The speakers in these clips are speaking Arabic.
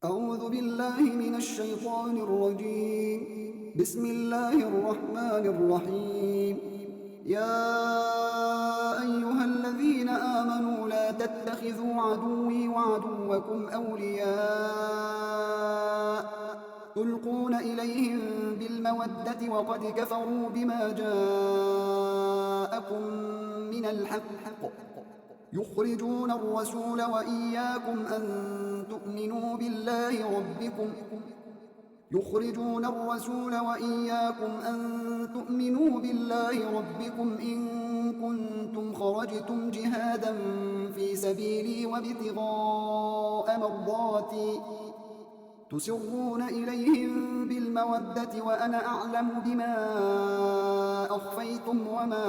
أعوذ بالله من الشيطان الرجيم. بسم الله الرحمن الرحيم. يا أيها الذين آمنوا لا تتخذوا عدوي وعدوكم أولياء تلقون إليهم بالمودة وقد كفروا بما جاءكم من الحق يخرجون الرسول وإياكم أن تؤمنوا بالله ربكم إن كنتم خرجتم جهادا في سبيلي وابتغاء مرضاتي تسرون إليهم بالمودة وأنا أعلم بما أخفيتم وما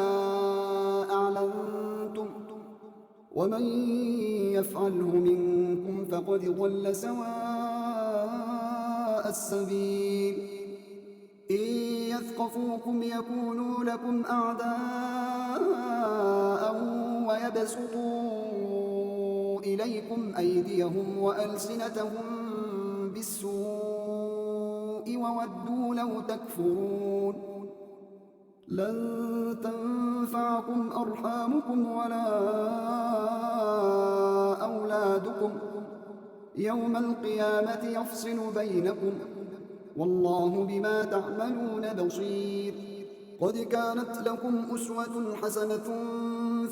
أعلنتم ومن يفعله منكم فقد ضل سواء السبيل. إن يثقفوكم يكونوا لكم أعداء ويبسطوا إليكم أيديهم وألسنتهم بالسوء وودوا لو تكفرون. لن تنفعكم أرحامكم ولا أولادكم يوم القيامة يفصل بينكم والله بما تعملون بصير. قد كانت لكم أسوة حسنة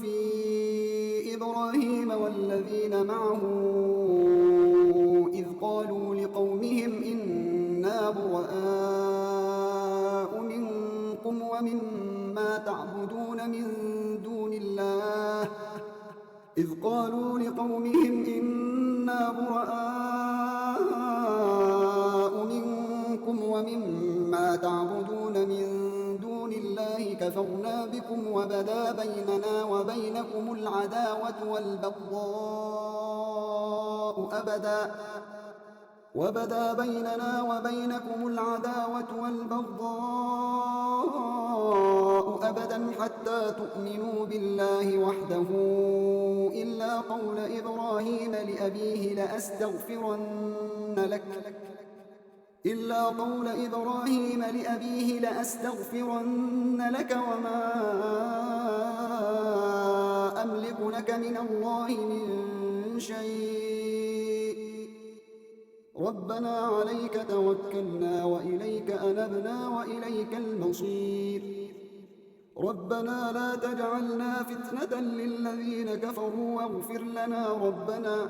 في إبراهيم والذين معه إذ قالوا لقومهم إنا براء منكم ومما تعبدون من دون الله كفرنا بكم وبدا بيننا وبينكم العداوة والبغضاء أبدا حتى تؤمنوا بالله وحده إلا قول إبراهيم لأبيه لأستغفرن لك وما أملك لك من الله من شيء ربنا عليك توكلنا وإليك أنبنا وإليك المصير. ربنا لا تجعلنا فتنة للذين كفروا واغفر لنا ربنا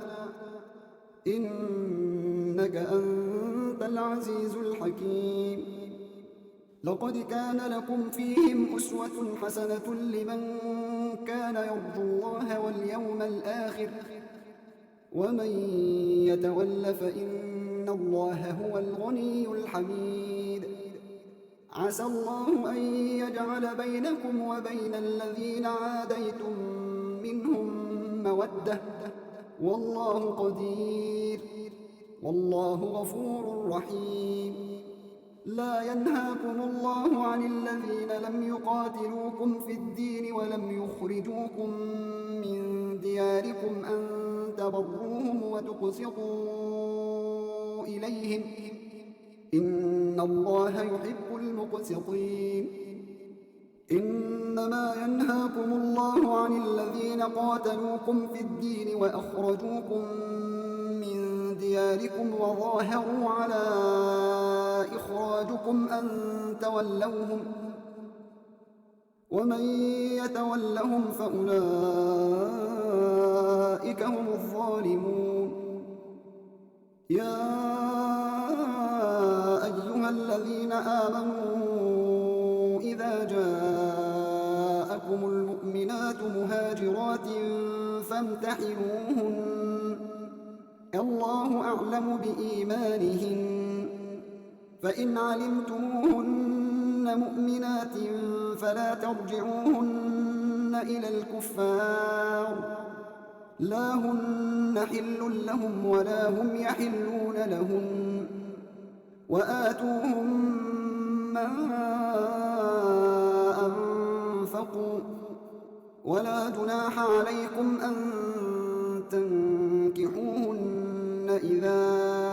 إنك أنت العزيز الحكيم. لقد كان لكم فيهم أسوة حسنة لمن كان يرجو الله واليوم الآخر ومن يتول فإن الله هو الغني الحميد. عسى الله أن يجعل بينكم وبين الذين عاديتم منهم مودة والله قدير والله غفور رحيم. لا ينهاكم الله عن الذين لم يقاتلوكم في الدين ولم يخرجوكم من دياركم أن تبروهم وتقسطوا إليهم إن الله يحب المقسطين. إنما ينهاكم الله عن الذين قاتلوكم في الدين وأخرجوكم من دياركم وظاهروا على إخراجكم أن تولوهم ومن يتولهم فأولئك هم الظالمون. يا أيها الذين آمنوا إذا جاءكم المؤمنات مهاجرات فامتحنوهن الله أعلم بإيمانهن فإن علمتموهن مؤمنات فلا ترجعوهن إلى الكفار لا هن حل لهم ولا هم يحلون لهن وآتوهم ما أنفقوا ولا جناح عليكم أن تنكحوهن إذا